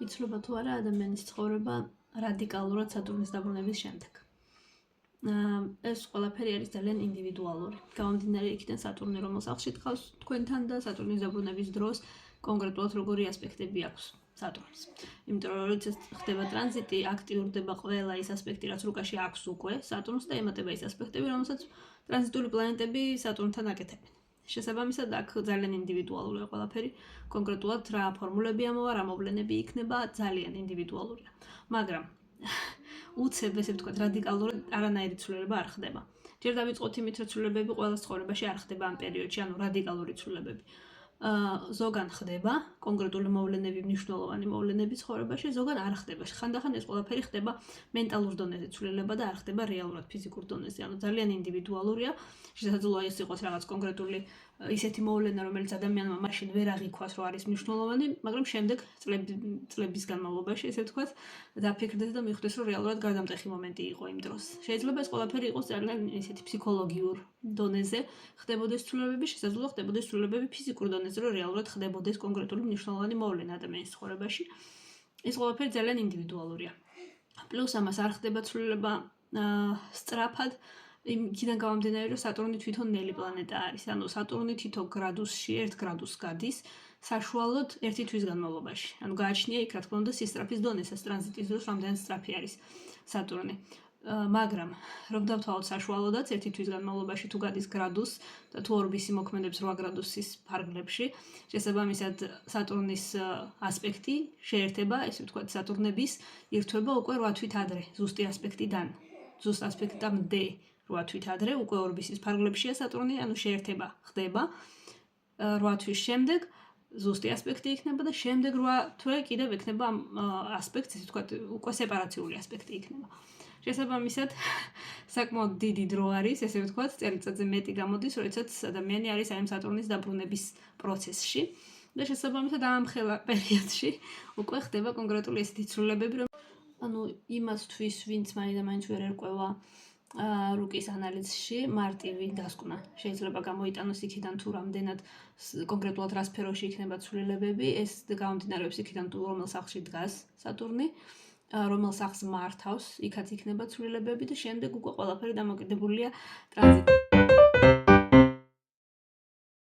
იცლება თუ არა ადამიანის ცხოვრება რადიკალურად სატურნის დაბრუნების შემდეგ. ეს ყველაფერი არის ძალიან ინდივიდუალური. გამომდინარე იქიდან სატურნი რომელ სახლში დგას თქვენთან და სატურნის დაბრუნების დროს კონკრეტულად როგორი ასპექტები აქვს სატურნს. იმიტომ რომ როცა ხდება ტრანზიტი, აქტიურდება ყველა ის ასპექტი, რაც რუკაში აქვს უკვე სატურნს და ემატება ის ასპექტები, რომელსაც ტრანზიტული პლანეტები სატურნთან აკეთებენ. შესაბამისად, აქ ძალიან ინდივიდუალურია ყველაფერი. კონკრეტულად რა ფორმულები ამოვა, რა მოვლენები იქნება, ძალიან ინდივიდუალურია. მაგრამ უცებ, ესე ვთქვათ, რადიკალურად არანაირი ცვლილებები არ ხდება. ჯერ დავიწყოთ იმით, რომ ცვლილებები ყველა ცხოვრებაში არ ხდება ამ პერიოდში, ანუ რადიკალური ცვლილებები. ზოგან ხდება კონკრეტული მოვლენები, მნიშვნელოვანი მოვლენები ცხოვრებაში, ზოგან არ ხდება. ხანდახან ეს ყველაფერი ხდება მენტალურ დონეზე ცვლილება და არ ხდება რეალურად ფიზიკურ დონეზე. ანუ ძალიან ინდივიდუალურია. შესაძლოა ეს იყოს რაღაც კონკრეტული ისეთი მოვლენა, რომელიც ადამიანმა მაშინ ვერ აღიქვას, რომ არის მნიშვნელოვანი, მაგრამ შემდეგ წლების განმავლობაში, ესე ვთქვათ, დაფიქრდეს და მიხვდეს, რომ რეალურად გარდამტეხი მომენტი იყო იმ დროს. შეიძლება ეს ყველაფერი იყოს ძალიან ისეთი ფსიქოლოგიურ დონეზე ხდებოდეს ცვლილებები, შესაძლოა ხდებოდეს ცვლილებები ფიზიკურ დონეზე, რომ რეალურად ხდებოდეს კონკრეტული მნიშვნელოვანი მოვლენა ადამიანის ცხოვრებაში. ეს ყველაფერი ძალიან ინდივიდუალურია. პლუს ამას არ ხდება ცვლილება სწრაფად, იქიდან გამომდინარე, რომ სატურნი თვითონ ნელი პლანეტა არის. ანუ სატურნი თითო გრადუსში 1 გრადუსს გადის საშუალოდ 1 თვის განმავლობაში. ანუ გააჩნია იქ, რა თქმა უნდა, სისწრაფის დონესაც ტრანზიტის დროს რამდენად სწრაფი არის სატურნი. მაგრამ რომ დავთვალოთ საშუალოდაც 1 თვის განმავლობაში თუ გადის გრადუსს და თუ ორბისი მოქმედებს 8 გრადუსის ფარგლებში, შესაბამისად სატურნის ასპექტი შეერთება, ესე ვთქვათ, სატურნების ირთვება უკვე 8 თვით ადრე, ზუსტი ასპექტიდან. ზუსტ ასპექტამდე 8 თვით ადრე უკვე ორბისის ფარგლებშია სატურნი, ანუ შეერთება ხდება 8 თვის შემდეგ ზუსტი ასპექტი იქნება და შემდეგ 8 თვე კიდევ ექნება ამ ასპექტს, ესე ვთქვათ, უკვე სეპარაციული ასპექტი იქნება. შესაბამისად, საკმაოდ დიდი დრო არის, ესე ვთქვათ, წელიწადზე მეტი გამოდის, როდესაც ადამიანი არის აი ამ სატურნის დაბრუნების პროცესში და შესაბამისად ამ ხელა პერიოდში უკვე ხდება კონკრეტული ესეთი ცვლილებები, რომ ანუ იმასთვის, ვინც მაინც ვერ ერკვევა რუკის ანალიზში მარტივი დასკვნა შეიძლება გამოიტანოს იქიდან თუ რამდენად კონკრეტულად რა სფეროში იქნება ცვლილებები, ეს გამომდინარეობს იქიდან თუ რომელ სახლში დგას სატურნი, რომელ სახლს მართავს, იქაც იქნება ცვლილებები და შემდეგ უკვე ყველაფერი დამოკიდებულია ტრანზიტზე.